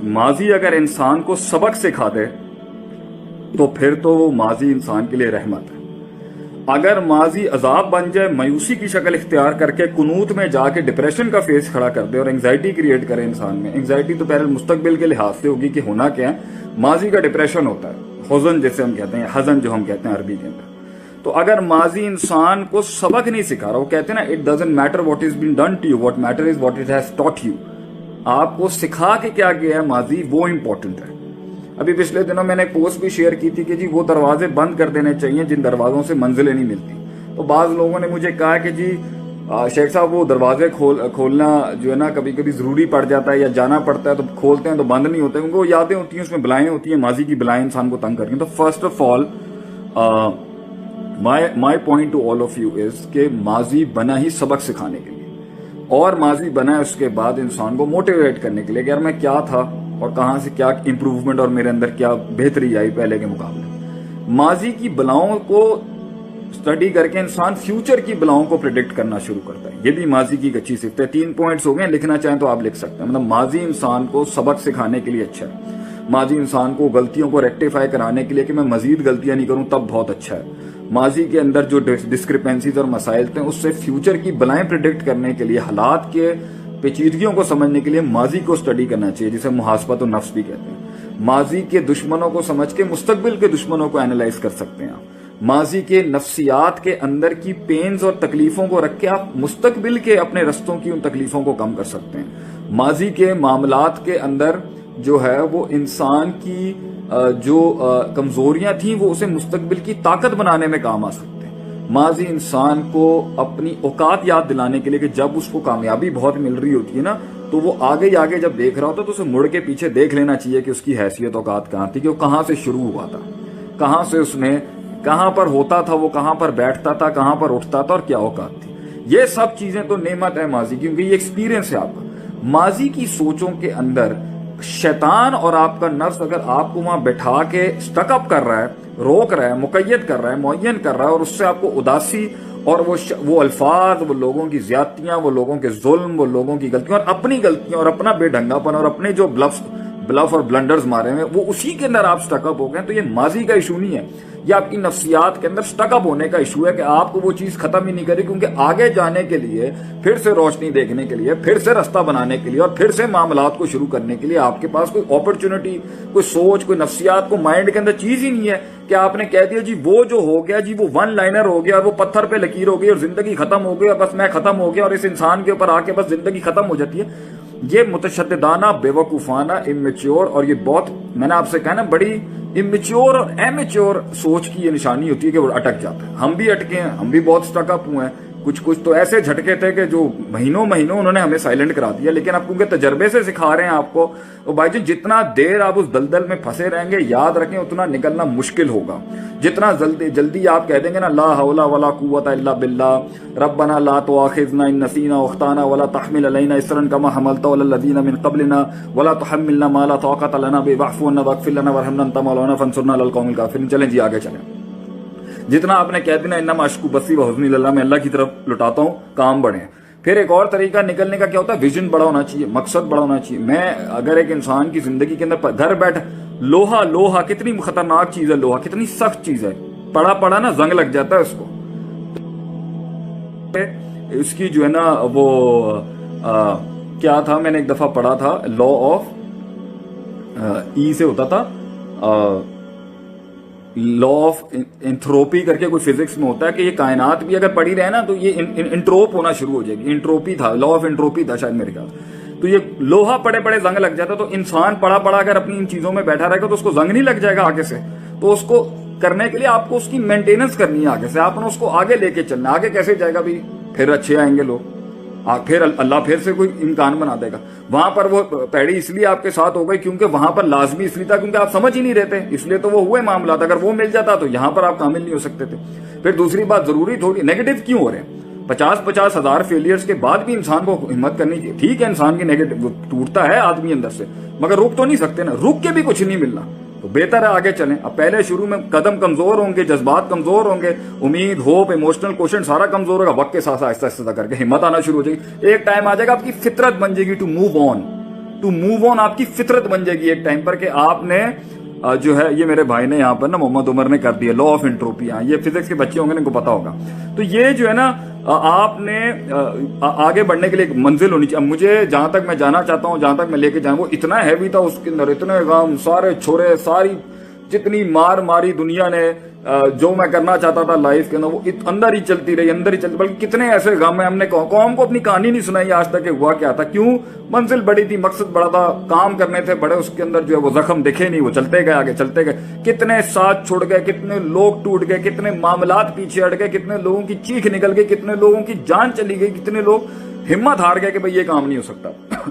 माजी अगर इंसान को सबक सिखा दे तो फिर तो वो माजी इंसान के लिए रहमत है। अगर माजी अजाब बन जाए, मायूसी की शक्ल इख्तियार करके कुनूत में जाके डिप्रेशन का फेस खड़ा कर दे और एंग्जाइटी क्रिएट करे इंसान में। एंग्जाइटी तो पहले मुस्तकबिल के लिहाज से होगी कि होना क्या है। माजी का डिप्रेशन होता है, हुज़न जैसे हम कहते हैं, हज़न जो हम कहते हैं अरबी के अंदर। तो अगर माजी इंसान को सबक नहीं सिखा रहा, वो कहते हैं ना, it doesn't matter what is been done to you, what matter is what it has taught you. आपको सिखा के क्या किया है माजी, वो इंपॉर्टेंट है। अभी पिछले दिनों मैंने एक पोस्ट भी शेयर की थी कि जी वो दरवाजे बंद कर देने चाहिए जिन दरवाजों से मंजिलें नहीं मिलती। तो बाज लोगों ने मुझे कहा कि जी शेख साहब वो दरवाजे खोलना जो है ना कभी कभी जरूरी पड़ जाता है या जाना पड़ता है तो खोलते हैं तो बंद नहीं होते, क्योंकि वो यादें होती हैं, उसमें बलाएं होती हैं, माजी की बलाएं इंसान को तंग करती हैं। तो first of all my point two all of you is कि माजी बना ही सबक सिखाने के लिए, और माजी बना है उसके बाद इंसान को मोटिवेट करने के लिए कि यार मैं क्या था और कहां से क्या इंप्रूवमेंट और मेरे अंदर क्या बेहतरी आई पहले के मुकाबले। माजी की बलाओं को स्टडी करके इंसान फ्यूचर की बलाओं को प्रिडिक्ट करना शुरू करता है। ये भी माजी की एक अच्छी सिफ्त है। 3 पॉइंट्स हो गए, लिखना चाहें तो आप लिख सकते हैं। मतलब माजी इंसान को सबक सिखाने के लिए अच्छा है। माजी इंसान को गलतियों को रेक्टिफाई कराने के लिए कि मैं मजीद गलतियां नहीं करूं तब बहुत अच्छा है। माजी के अंदर जो डिस्क्रिपेंसीज और मसाइल थे उससे फ्यूचर की बलाएं प्रिडिक्ट करने के लिए, हालात के पेचीदगियों को समझने के लिए माजी को स्टडी करना चाहिए, जिसे मुहासबत और नफ्स भी कहते हैं। माजी के दुश्मनों को समझ के मुस्तकबिल के दुश्मनों को एनालाइज कर सकते हैं। माजी के नफ्सियात के अंदर की पेन्स और तकलीफों को रख के आप मुस्तकबिल के अपने रस्तों की उन तकलीफों को कम कर सकते हैं। माजी के मामलात के अंदर जो है वो इंसान की जो कमजोरियां थी वो उसे मुस्तकबिल की ताकत बनाने में काम आ सकते हैं। माजी इंसान को अपनी औकात याद दिलाने के लिए कि जब उसको कामयाबी बहुत मिल रही होती है ना तो वो आगे आगे जब देख रहा होता है तो उसे मुड़ के पीछे देख लेना चाहिए कि उसकी हैसियत औकात कहां थी, कि वो कहां से शुरू हुआ था, कहां से उसने कहां पर होता था, वो कहां पर बैठता था, कहां पर उठता था और क्या औकात थी। ये सब चीजें तो नेमत है माजी की, क्योंकि ये एक्सपीरियंस है आपका। माजी की सोचों के अंदर शैतान और आपका नफ्स अगर आपको वहां बैठा के स्टकअप कर रहा है, रोक रहा है, मुकय्यद कर रहा है, मुअय्यन कर रहा है, और उससे आपको उदासी और वो अल्फाज, वो लोगों की ज्यादतियां, वो लोगों के जुल्म, वो लोगों की गलतियां और अपनी गलतियां और अपना बेढंगापन और अपने जो ब्लफ और ब्लंडर्स मारे हैं वो उसी के अंदर आप स्टकअप हो गए, तो ये माजी का इशू नहीं है, ये आपकी नफ्सियात के अंदर स्टकअप होने का इशू है कि आपको वो चीज खत्म ही नहीं करी, क्योंकि आगे जाने के लिए, फिर से रोशनी देखने के लिए, फिर से रास्ता बनाने के लिए और फिर से मामलात को शुरू करने के लिए आपके पास कोई अपॉर्चुनिटी, कोई सोच, कोई नफ्सियात, को माइंड के अंदर चीज ही नहीं है कि आपने कह दिया जी वो जो हो गया जी वो वन लाइनर हो गया और वो पत्थर पे लकीर हो गई और जिंदगी खत्म हो गई और बस मैं खत्म हो गया और इस इंसान के ऊपर आके बस जिंदगी खत्म हो जाती है। ये मुतशद्दिदाना, बेवकूफाना, इमेच्योर, और ये बहुत, मैंने आपसे कहा ना, बड़ी इमेच्योर और एमेच्योर सोच की ये निशानी होती है कि वो अटक जाता है। हम भी अटके हैं, हम भी बहुत स्टकअप हुए हैं। कुछ तो ऐसे झटके थे कि जो महीनों उन्होंने हमें साइलेंट करा दिया, लेकिन अब क्योंकि तजर्बे से सिखा रहे हैं आपको, तो भाई जी जितना देर आप उस दलदल में फंसे रहेंगे, याद रखें उतना निकलना मुश्किल होगा। जितना जल्दी आप कह देंगे ना, ला हौला वला कुव्वता इल्ला बिल्लाह, रब्बना ला तुआखिज़ना इन नसीना व अख्ताना वला तहमिल अलैना इसरन कमा हमलता अलल लज़ीना मिन क़ब्लिना वला तुहम्मिलना मा ला ताक़ता लना बिही वाफ़ु अन्ना वग़फ़िर लना वरहमना अंता मौलाना फंसुरना अलल क़ौमिल काफ़िरीन। चलें जी आगे चलें। जितना आपने कह दिया इन्नमा अश्कु बसी व हुज़्नी इलल्लाह, मैं अल्लाह की तरफ लुटाता हूँ, काम बढ़े। फिर एक और तरीका निकलने का क्या होता है, विजन बड़ा होना चाहिए, मकसद बड़ा होना चाहिए। मैं अगर एक इंसान की जिंदगी के अंदर घर बैठ, लोहा कितनी खतरनाक चीज है, लोहा कितनी सख्त चीज है, पड़ा ना जंग लग जाता है उसको। इसकी जो है ना वो क्या था, मैंने एक दफा पढ़ा था, लॉ ऑफ ई से होता था, लॉ ऑफ एंथ्रोपी करके कोई फिजिक्स में होता है कि ये कायनात भी अगर पड़ी रहे ना तो ये इंट्रोप होना शुरू हो जाएगी। इंट्रोपी था, लॉ ऑफ एंट्रोपी था शायद मेरे ख्याल। तो ये लोहा पड़े जंग लग जाता, तो इंसान पड़ा अगर अपनी इन चीजों में बैठा रहेगा तो उसको जंग नहीं लग जाएगा आगे से। तो उसको करने के लिए आपको उसकी मेंटेनेंस करनी है आगे से, आपने उसको आगे लेके चलना। आगे कैसे जाएगा भाई, फिर अच्छे आएंगे लोग, फिर अल्लाह फिर से कोई इम्कान बना देगा। वहां पर वो पैड़ी इसलिए आपके साथ हो गई क्योंकि वहां पर लाजमी इसलिए था क्योंकि आप समझ ही नहीं रहते, इसलिए तो वो हुए मामला। अगर वो मिल जाता तो यहां पर आप कामिल नहीं हो सकते थे। फिर दूसरी बात, जरूरी थोड़ी नेगेटिव क्यों हो रहे हैं, 50 हजार फेलियर्स के बाद भी इंसान को हिम्मत करनी चाहिए। ठीक है, इंसान की नेगेटिव टूटता है आदमी अंदर से, मगर रुक तो नहीं सकते ना, रुक के भी कुछ नहीं मिलना, तो बेहतर है आगे चलें। अब पहले शुरू में कदम कमजोर होंगे, जज्बात कमजोर होंगे, उम्मीद, होप, इमोशनल क्वेश्चन सारा कमजोर होगा। वक्त के साथ आहिस्ता आहिस्ता करके हिम्मत आना शुरू हो जाएगी। एक टाइम आ जाएगा आपकी फितरत बन जाएगी to move on, to move on آپ کی فطرت بن جائے گی ایک ٹائم پر کہ آپ نے جو ہے یہ میرے بھائی نے یہاں پر نا محمد عمر نے کر دیا لا آف انٹروپی. یہ فزکس کے بچے ہوں گے ان کو پتا ہوگا. تو یہ جو ہے نا آپ نے آگے بڑھنے کے لیے ایک منزل ہونی چاہیے. مجھے جہاں تک میں جانا چاہتا ہوں, جہاں تک میں لے کے جاؤں, وہ اتنا ہیوی تھا اس کے اندر, اتنے غم, سارے چھوڑے, ساری جتنی مار ماری دنیا نے, جو میں کرنا چاہتا تھا لائف کے اندر وہ اندر ہی چلتی رہی, اندر ہی چلتی. بلکہ کتنے ایسے غم ہیں, ہم نے قوم کو اپنی کہانی نہیں سنائی آج تک کہ ہوا کیا تھا, کیوں. منزل بڑی تھی, مقصد بڑا تھا, کام کرنے تھے بڑے, اس کے اندر جو ہے وہ زخم دکھے نہیں, وہ چلتے گئے آگے, چلتے گئے. کتنے ساتھ چھوڑ گئے, کتنے لوگ ٹوٹ گئے, کتنے معاملات پیچھے ہٹ گئے, کتنے لوگوں کی چیخ نکل گئی, کتنے لوگوں کی جان چلی گئی, کتنے لوگ ہمت ہار گئے کہ بھئی یہ کام نہیں ہو سکتا.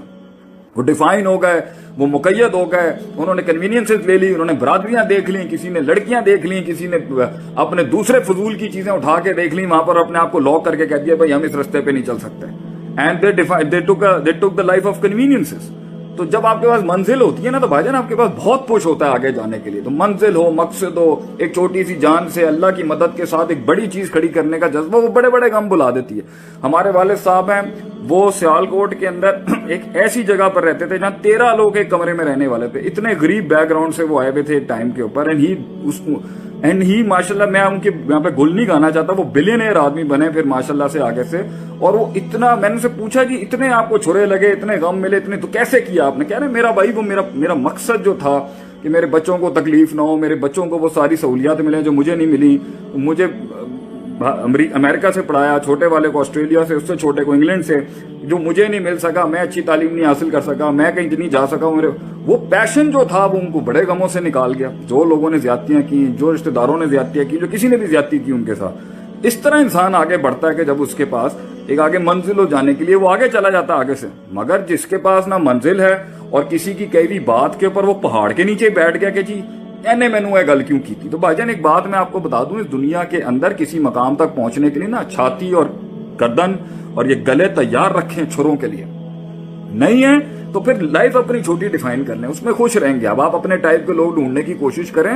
وہ ڈیفائن ہو گئے, وہ مقید ہو گئے, انہوں نے کنوینئنسز لے لی, انہوں نے برادریاں دیکھ لی, کسی نے لڑکیاں دیکھ لی, کسی نے اپنے دوسرے فضول کی چیزیں اٹھا کے دیکھ لی, وہاں پر اپنے آپ کو لاک کر کے کہہ دیا بھائی ہم اس رستے پہ نہیں چل سکتے. And they took the life of conveniences. تو جب آپ کے پاس منزل ہوتی ہے نا تو بھائی جان آپ کے پاس بہت پش ہوتا ہے آگے جانے کے لیے. تو منزل ہو, مقصد ہو, ایک چھوٹی سی جان سے اللہ کی مدد کے ساتھ ایک بڑی چیز کھڑی کرنے کا جذبہ, وہ بڑے بڑے غم بلا دیتی ہے. ہمارے والد صاحب ہیں, وہ سیالکوٹ کے اندر ایک ایسی جگہ پر رہتے تھے جہاں 13 لوگ ایک کمرے میں رہنے والے تھے. اتنے غریب بیک گراؤنڈ سے وہ آئے ہوئے تھے ٹائم کے اوپر. اینڈ ہی ماشاءاللہ, میں ان کے یہاں پہ گل نہیں گانا چاہتا, وہ بلینئر آدمی بنے پھر ماشاءاللہ سے آگے سے. اور وہ اتنا, میں نے ان سے پوچھا کہ اتنے آپ کو چھرے لگے, اتنے غم ملے, اتنے تو کیسے کیا آپ نے. کہہ رہے میرا بھائی وہ میرا مقصد جو تھا کہ میرے بچوں کو تکلیف نہ ہو, میرے بچوں کو وہ ساری سہولیات ملیں جو مجھے نہیں ملی. مجھے امریکہ سے پڑھایا, چھوٹے والے کو آسٹریلیا سے, اس سے چھوٹے کو انگلینڈ سے, جو مجھے نہیں مل سکا, میں اچھی تعلیم نہیں حاصل کر سکا, میں کہیں نہیں جا سکا. میرے وہ پیشن جو تھا وہ ان کو بڑے غموں سے نکال گیا. جو لوگوں نے زیادتیاں کی, جو رشتہ داروں نے زیادتیاں کی, جو کسی نے بھی زیادتی کی ان کے ساتھ. اس طرح انسان آگے بڑھتا ہے کہ جب اس کے پاس ایک آگے منزل ہو جانے کے لیے وہ آگے چلا جاتا ہے آگے سے. مگر جس کے پاس نہ منزل ہے اور کسی کی کئی بھی بات کے اوپر وہ پہاڑ کے نیچے بیٹھ گیا کہ جی اینے میں نے گل کیوں کی تھی. تو بھائی جان ایک بات میں آپ کو بتا دوں, اس دنیا کے اندر کسی مقام تک پہنچنے کے لیے نا چھاتی اور گردن اور یہ گلے تیار رکھیں چھروں کے لیے. نہیں ہے تو پھر لائف اپنی چھوٹی ڈیفائن کر لیں, اس میں خوش رہیں گے. اب آپ اپنے ٹائپ کے لوگ ڈھونڈنے کی کوشش کریں,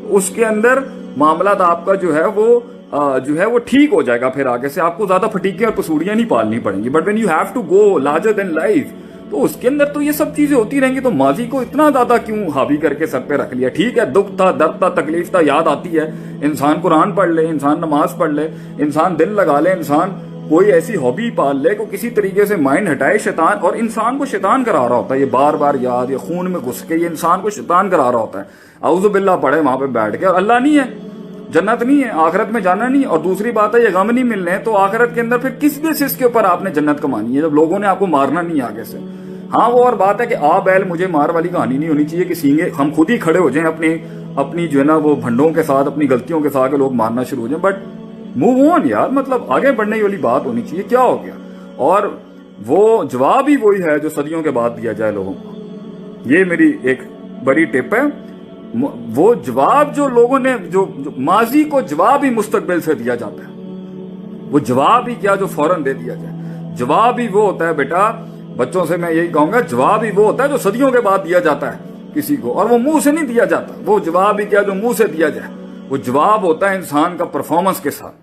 اس کے اندر معاملات آپ کا جو ہے وہ ٹھیک ہو جائے گا. پھر آگے سے آپ کو زیادہ پھٹیکیں اور پسوڑیاں نہیں پالنی پڑیں گی. But when you have to go larger than life, تو اس کے اندر تو یہ سب چیزیں ہوتی رہیں گی. تو ماضی کو اتنا زیادہ کیوں حاوی کر کے سر پہ رکھ لیا. ٹھیک ہے, دکھ تھا, درد تھا, تکلیف تھا, یاد آتی ہے. انسان قرآن پڑھ لے, انسان نماز پڑھ لے, انسان دل لگا لے, انسان کوئی ایسی ہابی پال لے کو کسی طریقے سے مائنڈ ہٹائے. شیطان, اور انسان کو شیطان کرا رہا ہوتا ہے یہ بار بار یاد, یہ خون میں گھس کے یہ انسان کو شیطان کرا رہا ہوتا ہے. اعوذ باللہ پڑھے وہاں پہ بیٹھ کے, اور اللہ نہیں ہے, جنت نہیں ہے, آخرت میں جانا نہیں. اور دوسری بات ہے یہ غم نہیں ملنے, تو آخرت کے اندر پھر کس بیسس کے اوپر آپ نے جنت کمانی ہے جب لوگوں نے آپ کو مارنا نہیں آگے سے. ہاں وہ اور بات ہے کہ بیل مجھے مار والی کہانی نہیں ہونی چاہیے کہ سینگے ہم خود ہی کھڑے ہو جائیں اپنی جو ہے نا وہ بھنڈوں کے ساتھ, اپنی غلطیوں کے ساتھ لوگ مارنا شروع ہو جائیں. بٹ موو آن یار, مطلب آگے بڑھنے والی بات ہونی چاہیے. کیا ہو گیا, اور وہ جواب ہی وہی ہے جو صدیوں کے بعد دیا جائے لوگوں کو. یہ میری ایک بڑی ٹپ ہے. وہ جواب جو لوگوں نے جو ماضی کو جواب ہی مستقبل سے دیا جاتا ہے, وہ جواب ہی کیا جو فوراً دے دیا جائے. جواب ہی وہ ہوتا ہے بیٹا, بچوں سے میں یہی کہوں گا, جواب ہی وہ ہوتا ہے جو صدیوں کے بعد دیا جاتا ہے کسی کو, اور وہ منہ سے نہیں دیا جاتا. وہ جواب ہی کیا جو منہ سے دیا جائے. وہ جواب ہوتا ہے انسان کا پرفارمنس کے ساتھ.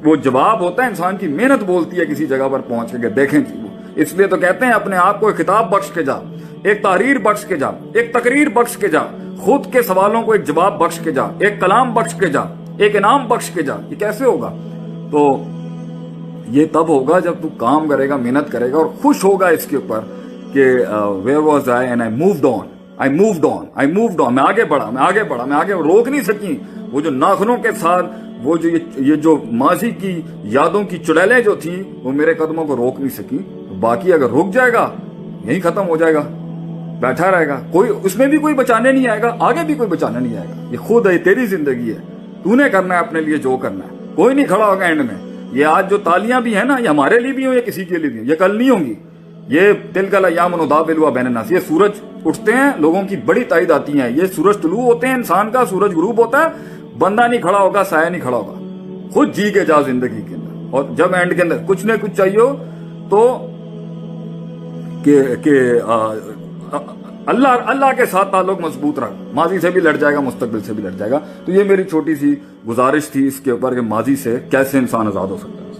وہ جواب ہوتا ہے انسان کی محنت بولتی ہے کسی جگہ پر پہنچ کے. دیکھیں جی, اس لیے تو کہتے ہیں اپنے آپ کو ایک خطاب بخش کے جا, ایک تحریر بخش کے جا, ایک تقریر بخش کے جا, خود کے سوالوں کو ایک جواب بخش کے جا, ایک کلام بخش کے جا, ایک انعام بخش کے جا. یہ کیسے ہوگا؟ تو یہ تب ہوگا جب تو کام کرے گا, محنت کرے گا اور خوش ہوگا اس کے اوپر کہ where was I and I moved on. میں آگے بڑھا, میں آگے روک نہیں سکی. وہ جو ناخنوں کے ساتھ وہ جو یہ جو ماضی کی یادوں کی چڑیلیں جو تھیں وہ میرے قدموں کو روک نہیں سکی. باقی اگر رک جائے گا یہی ختم ہو جائے گا, بیٹھا رہے گا, کوئی اس میں بھی کوئی بچانے نہیں آئے گا, آگے بھی کوئی بچانے نہیں آئے گا. یہ خود ہے, تیری زندگی ہے, تو نے کرنا ہے اپنے لیے جو کرنا ہے. کوئی نہیں کھڑا ہوگا اینڈ میں. یہ آج جو تالیاں بھی ہیں نا, یہ ہمارے لیے بھی ہوں یا کسی کے لیے بھی ہوں, یہ کل نہیں ہوں گی. یہ تلک الایام نداولها بین الناس. یہ سورج اٹھتے ہیں, لوگوں کی بڑی تائید آتی ہیں. یہ سورج طلوع ہوتے ہیں, انسان کا سورج غروب ہوتا ہے. بندہ نہیں کھڑا ہوگا, سایہ نہیں کھڑا ہوگا. خود جی کے جا زندگی کے اندر, اور جب اینڈ کے اندر کچھ نہ کچھ چاہیے ہو تو کہ اللہ کے ساتھ تعلق مضبوط رکھ. ماضی سے بھی لڑ جائے گا, مستقبل سے بھی لڑ جائے گا. تو یہ میری چھوٹی سی گزارش تھی اس کے اوپر کہ ماضی سے کیسے انسان آزاد ہو سکتا ہے.